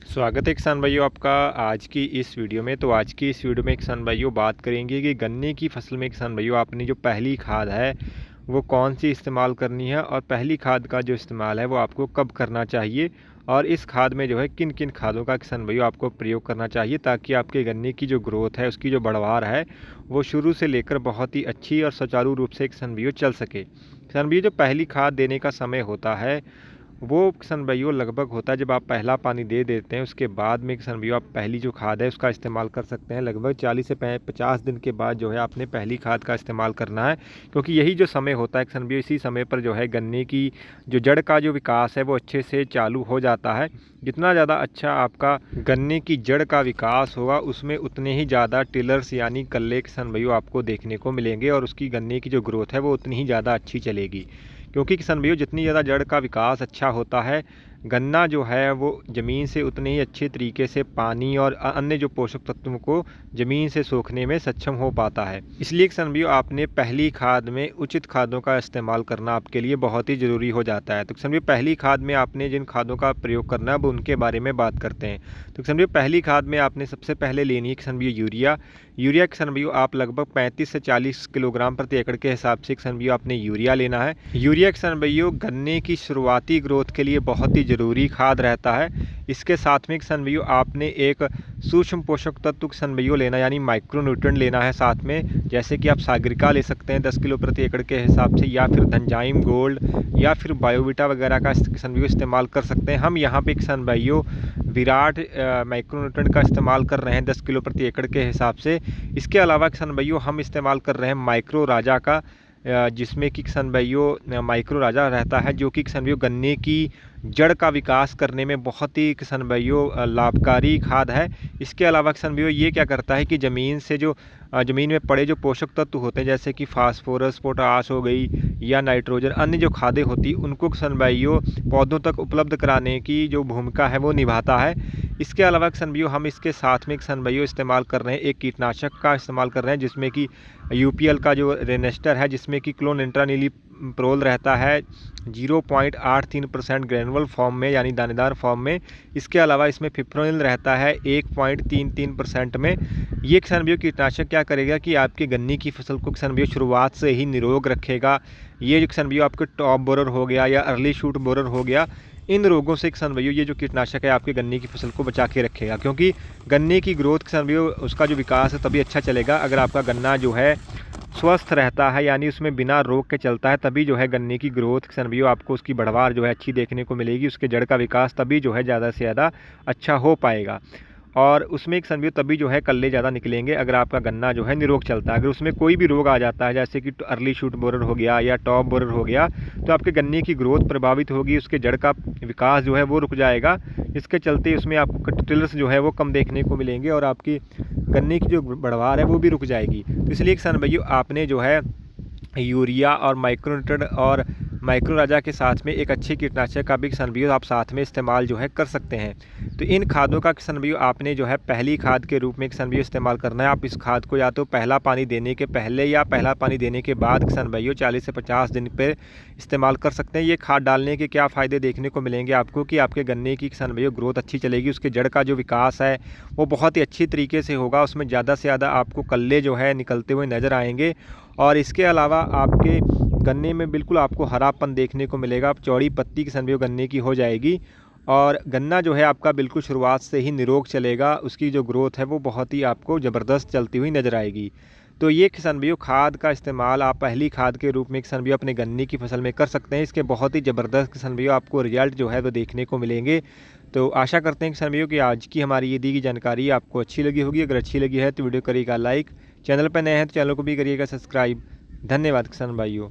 स्वागत है किसान भाइयों आपका आज की इस वीडियो में। तो आज की इस वीडियो में किसान भाइयों बात करेंगे कि गन्ने की फसल में किसान भाइयों आपने जो पहली खाद है वो कौन सी इस्तेमाल करनी है और पहली खाद का जो इस्तेमाल है वो आपको कब करना चाहिए और इस खाद में जो है किन किन खादों का किसान भाइयों आपको प्रयोग करना चाहिए ताकि आपके गन्ने की जो ग्रोथ है उसकी जो बढ़वार है वो शुरू से लेकर बहुत ही अच्छी और सुचारू रूप से किसान भाइयों चल सके। किसान भाइयों जो पहली खाद देने का समय होता है वो किसान भाइयों लगभग होता है जब आप पहला पानी दे देते हैं उसके बाद में किसान भाइयों आप पहली जो खाद है उसका इस्तेमाल कर सकते हैं। लगभग 40 से 50 दिन के बाद जो है आपने पहली खाद का इस्तेमाल करना है, क्योंकि यही जो समय होता है किसान भाइयों इसी समय पर जो है गन्ने की जो जड़ का जो विकास है वो अच्छे से चालू हो जाता है। जितना ज़्यादा अच्छा आपका गन्ने की जड़ का विकास होगा उसमें उतने ही ज़्यादा टिलर्स यानी कल्ले किसान भाइयों आपको देखने को मिलेंगे और उसकी गन्ने की जो ग्रोथ है वो उतनी ही ज़्यादा अच्छी चलेगी। क्योंकि किसान भाइयों जितनी ज़्यादा जड़ का विकास अच्छा होता है गन्ना जो है वो ज़मीन से उतने ही अच्छे तरीके से पानी और अन्य जो पोषक तत्वों को ज़मीन से सोखने में सक्षम हो पाता है। इसलिए किसान भाइयों आपने पहली खाद में उचित खादों का इस्तेमाल करना आपके लिए बहुत ही ज़रूरी हो जाता है। तो किसान भाइयों पहली खाद में आपने जिन खादों का प्रयोग करना है अब उनके बारे में बात करते हैं। तो किसान भाइयों पहली खाद में आपने सबसे पहले लेनी है किसान भाइयों यूरिया किसान भाइयों आप लगभग 35 से 40 किलोग्राम प्रति एकड़ के हिसाब से किसान भाइयों आपने यूरिया लेना है। यूरिया किसान भाइयों गन्ने की शुरुआती ग्रोथ के लिए बहुत ही ज़रूरी खाद रहता है। इसके साथ में किसान भाइयों आपने एक सूक्ष्म पोषक तत्व किसान भाइयों लेना यानी माइक्रो न्यूट्रिएंट लेना है साथ में, जैसे कि आप सागरिका ले सकते हैं 10 किलो प्रति एकड़ के हिसाब से, या फिर धनजाइम गोल्ड या फिर बायोविटा वगैरह का किसान भाइयों इस्तेमाल कर सकते हैं। हम यहाँ पे किसान भाइयों विराट माइक्रो न्यूट्रिएंट का इस्तेमाल कर रहे हैं 10 किलो प्रति एकड़ के हिसाब से। इसके अलावा किसान भाइयों हम इस्तेमाल कर रहे हैं माइक्रो राजा का, जिसमें कि किसान भाइयों माइक्रो राजा रहता है जो कि किसान भाइयों गन्ने की जड़ का विकास करने में बहुत ही किसान भाइयों लाभकारी खाद है। इसके अलावा किसान भाइयों ये क्या करता है कि ज़मीन से जो ज़मीन में पड़े जो पोषक तत्व होते हैं जैसे कि फास्फोरस पोटाश हो गई या नाइट्रोजन अन्य जो खादें होती उनको किसान भाइयों पौधों तक उपलब्ध कराने की जो भूमिका है वो निभाता है। इसके अलावा किसान भाइयों हम इसके साथ में किसान भाइयों इस्तेमाल कर रहे हैं एक कीटनाशक का इस्तेमाल कर रहे हैं जिसमें कि यूपीएल का जो रेनेस्टर है जिसमें कि क्लोनिट्रानिलीप्रोल रहता है 0.83% ग्रेनुअल फॉर्म में यानी दानेदार फॉर्म में। इसके अलावा इसमें फिप्रोनिल रहता है 1.33% में। ये किसान भाइयों कीटनाशक क्या करेगा कि आपके गन्ने की फसल को किसान भाइयों शुरुआत से ही निरोग रखेगा। ये जो किसान भाइयों आपके टॉप बोरर हो गया या अर्ली शूट बोरर हो गया, इन रोगों से किसान भाइयों ये जो कीटनाशक है आपके गन्ने की फसल को बचा के रखेगा, क्योंकि गन्ने की ग्रोथ किसान भाइयों उसका जो विकास है तभी अच्छा चलेगा अगर आपका गन्ना जो है स्वस्थ रहता है यानी उसमें बिना रोग के चलता है, तभी जो है गन्ने की ग्रोथ किसान भाइयों आपको उसकी बढ़वार जो है अच्छी देखने को मिलेगी। उसके जड़ का विकास तभी जो है ज़्यादा से ज़्यादा अच्छा हो पाएगा और उसमें किसान भाइयों तभी जो है कल्ले ज़्यादा निकलेंगे अगर आपका गन्ना जो है निरोग चलता है। अगर उसमें कोई भी रोग आ जाता है जैसे कि अर्ली शूट बोरर हो गया या टॉप बोरर हो गया तो आपके गन्ने की ग्रोथ प्रभावित होगी, उसके जड़ का विकास जो है वो रुक जाएगा। इसके चलते उसमें आपको टिलर्स जो है वो कम देखने को मिलेंगे और आपकी गन्ने की जो बढ़वार है वो भी रुक जाएगी। तो इसलिए किसान भाइयों आपने जो है यूरिया और माइक्रो न्यूट्रिएंट और माइक्रो राजा के साथ में एक अच्छे कीटनाशक का भी किसान भाइयों आप साथ में इस्तेमाल जो है कर सकते हैं। तो इन खादों का किसान भाइयों आपने जो है पहली खाद के रूप में किसान भाइयों इस्तेमाल करना है। आप इस खाद को या तो पहला पानी देने के पहले या पहला पानी देने के बाद किसान भाइयों 40 से 50 दिन पर इस्तेमाल कर सकते हैं। ये खाद डालने के क्या फ़ायदे देखने को मिलेंगे आपको कि आपके गन्ने की किसान भाइयों ग्रोथ अच्छी चलेगी, उसके जड़ का जो विकास है वो बहुत ही अच्छी तरीके से होगा, उसमें ज़्यादा से ज़्यादा आपको कल्ले जो है निकलते हुए नज़र आएंगे और इसके अलावा आपके गन्ने में बिल्कुल आपको हरापन देखने को मिलेगा। चौड़ी पत्ती किसान भाइयों गन्ने की हो जाएगी और गन्ना जो है आपका बिल्कुल शुरुआत से ही निरोग चलेगा, उसकी जो ग्रोथ है वो बहुत ही आपको ज़बरदस्त चलती हुई नज़र आएगी। तो ये किसान भाइयों खाद का इस्तेमाल आप पहली खाद के रूप में किसान भाइयों अपने गन्ने की फसल में कर सकते हैं। इसके बहुत ही ज़बरदस्त किसान भाइयों आपको रिजल्ट जो है वो देखने को मिलेंगे। तो आशा करते हैं किसान भाइयों कि आज की हमारी ये दी गई जानकारी आपको अच्छी लगी होगी। अगर अच्छी लगी है तो वीडियो करिएगा लाइक, चैनल पर नए हैं तो चैनल को भी करिएगा सब्सक्राइब। धन्यवाद किसान भाइयों।